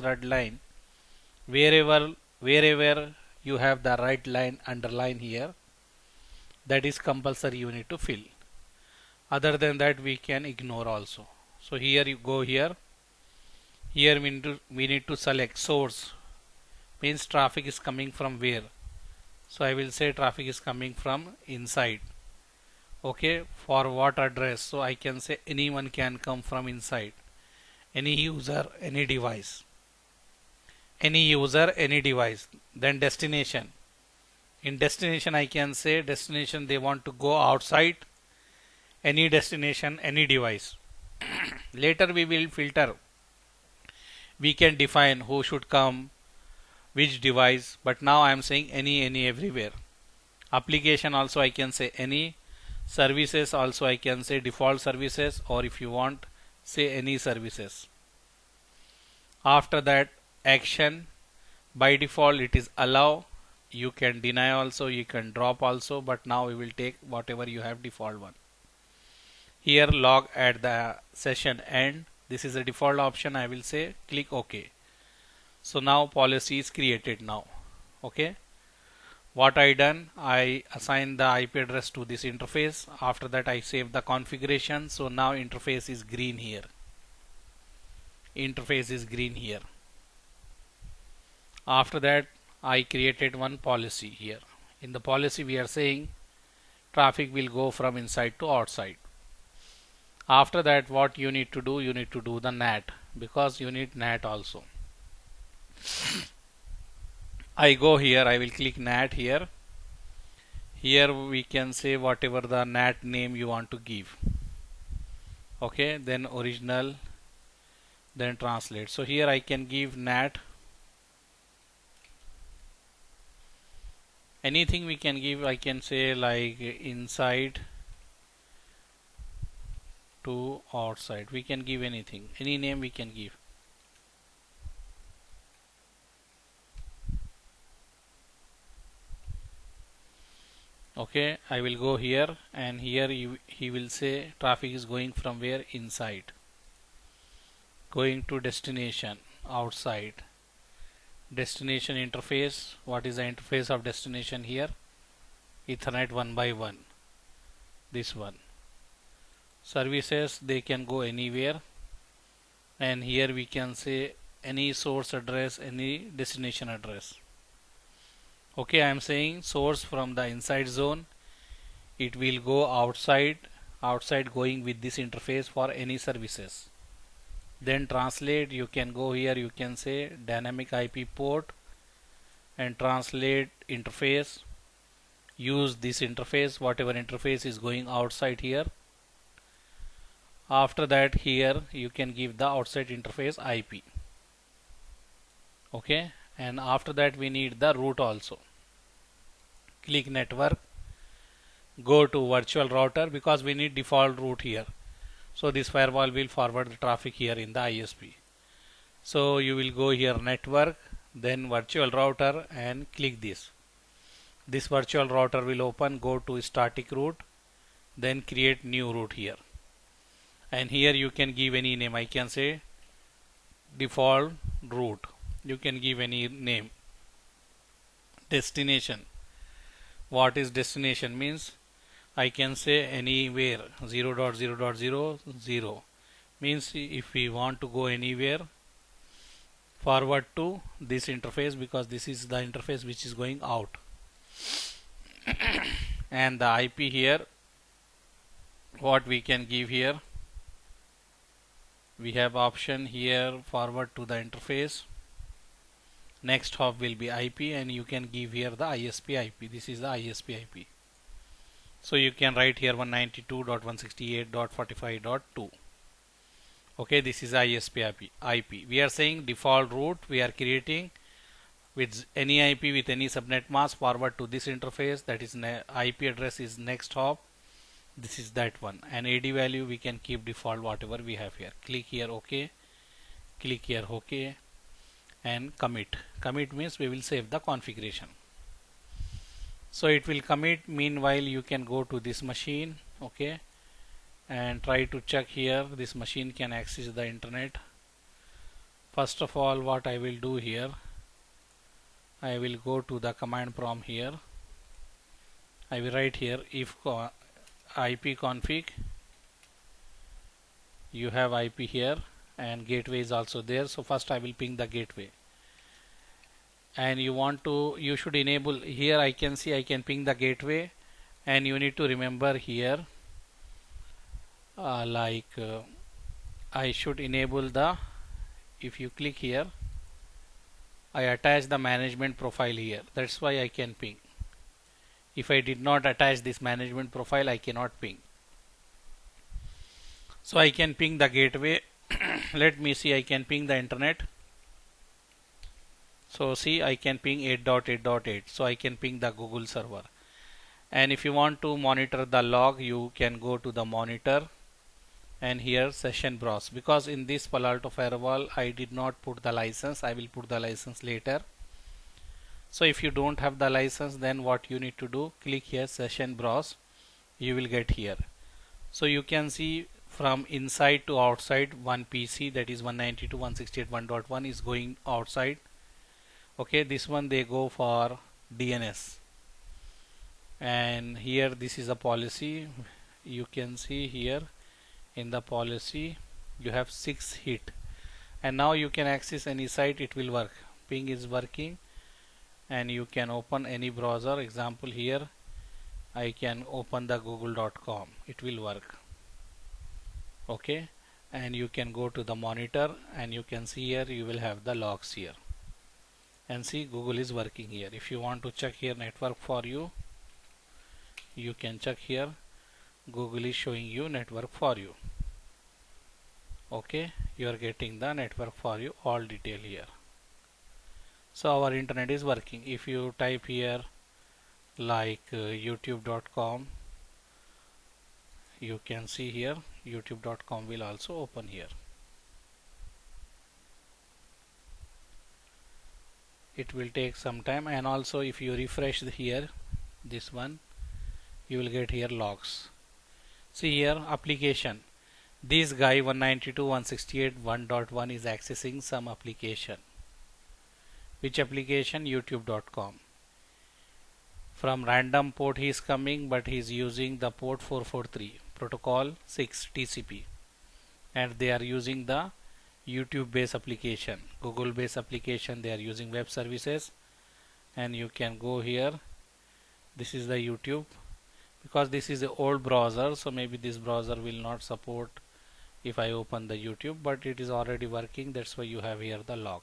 red line, wherever you have the red line underline here, that is compulsory you need to fill. Other than that we can ignore also. So here you go here we need to select source, means traffic is coming from where. So I will say traffic is coming from inside. Okay, for what address? So I can say anyone can come from inside, any user, any device, any device. Then destination, in destination I can say destination they want to go outside, any destination, any device. Later we will filter, we can define who should come, which device, but now I am saying any everywhere. Application also I can say any, services also I can say default services, or if you want say any services. After that action, by default it is allow, you can deny also, you can drop also, but now we will take whatever you have default one. Here log at the session end, this is a default option, I will say click OK. So now policy is created now. Okay, what I done, I assign the IP address to this interface. After that I save the configuration. So now interface is green here. Interface is green here. After that I created one policy here. In the policy we are saying traffic will go from inside to outside. After that what you need to do, you need to do the NAT, because you need NAT also. I go here, I will click NAT here. Here we can say whatever the NAT name you want to give. Okay, then original, then translate. So here I can give NAT, anything we can give. I can say like inside to outside, we can give anything, any name we can give. Okay, I will go here, and here he will say traffic is going from where, inside, going to destination, outside. Destination interface, what is the interface of destination here? Ethernet 1x1, this one. Services, they can go anywhere, and here we can say any source address, any destination address. Okay, I am saying source from the inside zone, it will go outside going with this interface for any services. Then translate, you can go here, you can say dynamic IP port and translate interface, use this interface, whatever interface is going outside here. After that here you can give the outside interface IP. Okay, and after that we need the route also. Click network, go to virtual router, because we need default route here. So this firewall will forward the traffic here in the ISP. So you will go here network, then virtual router, and click this. This virtual router will open, go to static route, then create new route here. And here you can give any name. I can say default route, you can give any name. Destination, what is destination means, I can say anywhere, 0.0.0.0 means if we want to go anywhere, forward to this interface, because this is the interface which is going out. And the IP here, what we can give here, we have option here, forward to the interface. Next hop will be IP, and you can give here the ISP IP. This is the ISP IP. So you can write here 192.168.45.2. Okay, this is ISP IP. We are saying default route we are creating with any IP with any subnet mask forward to this interface, that is IP address is next hop. This is that one, and AD value we can keep default whatever we have here. Click here OK, click here OK, and commit. Commit means we will save the configuration. So it will commit. Meanwhile you can go to this machine, okay, and try to check here this machine can access the internet. First of all, what I will do here, I will go to the command prompt here. I will write here if ipconfig, you have IP here and gateway is also there. So first I will ping the gateway, and you should enable here. I can see I can ping the gateway, and you need to remember here I should enable the, if you click here, I attach the management profile here. That's why I can ping. If I did not attach this management profile, I cannot ping. So I can ping the gateway. Let me see, I can ping the internet. So see, I can ping 8.8.8. So I can ping the Google server. And if you want to monitor the log, you can go to the monitor and here session browse. Because in this Palo Alto firewall I did not put the license, I will put the license later. So if you don't have the license, then what you need to do, click here session browse, you will get here. So you can see from inside to outside one PC, that is 192.168.1.1 is going outside. Okay, this one they go for DNS, and here this is a policy. You can see here in the policy you have 6 hit, and now you can access any site, it will work. Ping is working, and you can open any browser. Example here I can open the google.com, it will work. Okay, and you can go to the monitor and you can see here you will have the logs here, and see Google is working here. If you want to check here Networkforyou, you can check here, Google is showing you Networkforyou. Okay, you are getting the Networkforyou all detail here. So our internet is working. If you type here youtube.com, you can see here youtube.com will also open here. It will take some time, and also if you refresh here this one, you will get here logs. See here application, this guy 192.168.1.1 is accessing some application. Which application? youtube.com. From random port he is coming, but he is using the port 443 protocol 6 TCP, and they are using the YouTube based application, Google based application. They are using web services, and you can go here. This is the YouTube, because this is the old browser, so maybe this browser will not support if I open the YouTube, but it is already working. That's why you have here the log.